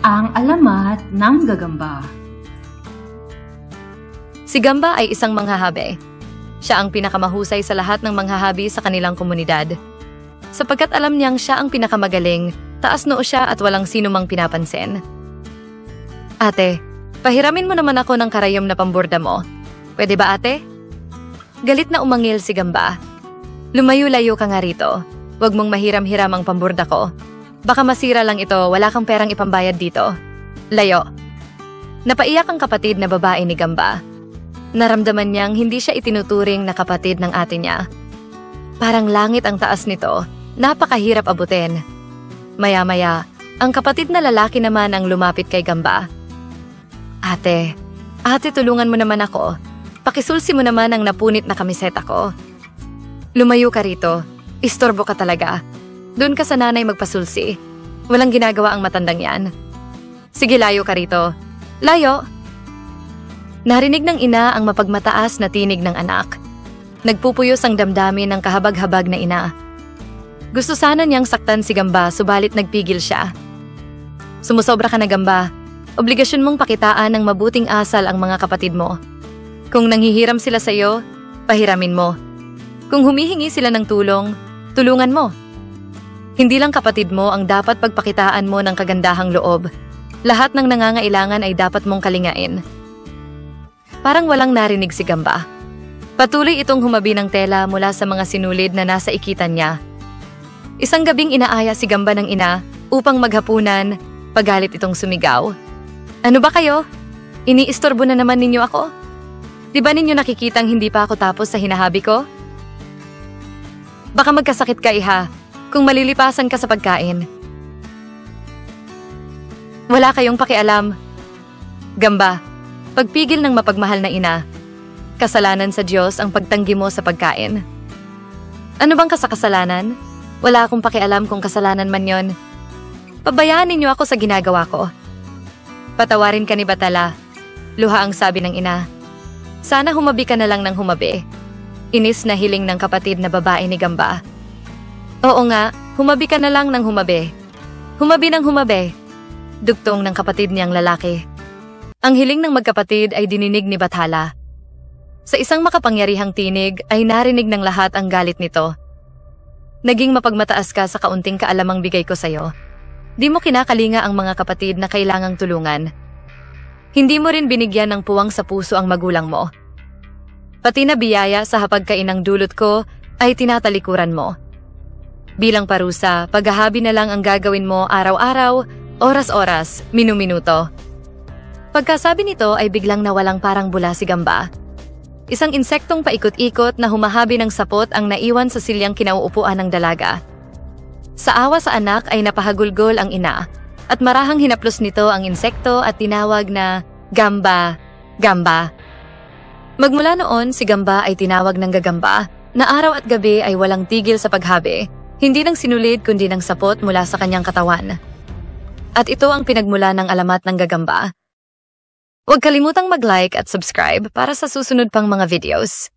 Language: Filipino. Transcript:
Ang alamat ng gagamba. Si Gamba ay isang manghahabi. Siya ang pinakamahusay sa lahat ng manghahabi sa kanilang komunidad. Sapagkat alam niyang siya ang pinakamagaling, taas noo siya at walang sino mang pinapansin. Ate, pahiramin mo naman ako ng karayom na pamborda mo. Pwede ba ate? Galit na umangil si Gamba. Lumayo-layo ka nga rito. Huwag mong mahiram-hiram ang pamborda ko. Baka masira lang ito, wala kang perang ipambayad dito. Layo. Napaiyak ang kapatid na babae ni Gamba. Naramdaman niyang hindi siya itinuturing na kapatid ng ate niya. Parang langit ang taas nito, napakahirap abutin. Maya-maya, ang kapatid na lalaki naman ang lumapit kay Gamba. Ate tulungan mo naman ako. Pakisulsi mo naman ang napunit na kamiseta ko. Lumayo ka rito, istorbo ka talaga. Doon ka sa nanay magpasulsi. Walang ginagawa ang matandang yan. Sige, layo ka rito. Layo! Narinig ng ina ang mapagmataas na tinig ng anak. Nagpupuyos ang damdamin ng kahabag-habag na ina. Gusto sana niyang saktan si Gamba, subalit nagpigil siya. Sumusobra ka na, Gamba. Obligasyon mong pakitaan ng mabuting asal ang mga kapatid mo. Kung nanghihiram sila sa iyo, pahiramin mo. Kung humihingi sila ng tulong, tulungan mo. Hindi lang kapatid mo ang dapat pagpakitaan mo ng kagandahang loob. Lahat ng nangangailangan ay dapat mong kalingain. Parang walang narinig si Gamba. Patuloy itong humabi ng tela mula sa mga sinulid na nasa ikitan niya. Isang gabing inaaya si Gamba ng ina upang maghapunan, pagalit itong sumigaw. Ano ba kayo? Iniistorbo na naman ninyo ako? Di ba ninyo nakikitang hindi pa ako tapos sa hinahabi ko? Baka magkasakit ka, iha, kung malilipasan ka sa pagkain. Wala kayong pakialam. Gamba, pagpigil ng mapagmahal na ina. Kasalanan sa Diyos ang pagtanggi mo sa pagkain. Ano bang kasalanan? Wala akong pakialam kung kasalanan man yon. Pabayaan ninyo ako sa ginagawa ko. Patawarin ka ni Batala. Luha ang sabi ng ina. Sana humabi ka na lang ng humabi. Inis na hiling ng kapatid na babae ni Gamba. Oo nga, humabi ka na lang ng humabi. Humabi ng humabi. Dugtong ng kapatid niyang lalaki. Ang hiling ng magkapatid ay dininig ni Bathala. Sa isang makapangyarihang tinig ay narinig ng lahat ang galit nito. Naging mapagmataas ka sa kaunting kaalamang bigay ko sa'yo. Di mo kinakalinga ang mga kapatid na kailangang tulungan. Hindi mo rin binigyan ng puwang sa puso ang magulang mo. Pati na biyaya sa hapagkainang dulot ko ay tinatalikuran mo. Bilang parusa, paghahabi na lang ang gagawin mo araw-araw, oras-oras, minu-minuto. Pagkasabi nito ay biglang nawalang parang bula si Gamba. Isang insektong paikot-ikot na humahabi ng sapot ang naiwan sa silyang kinauupuan ng dalaga. Sa awa sa anak ay napahagulgol ang ina at marahang hinaplos nito ang insekto at tinawag na Gamba, Gamba. Magmula noon, si Gamba ay tinawag ng gagamba na araw at gabi ay walang tigil sa paghabi. Hindi ng sinulid kundi ng sapot mula sa kanyang katawan. At ito ang pinagmula ng alamat ng gagamba. Huwag kalimutang mag-like at subscribe para sa susunod pang mga videos.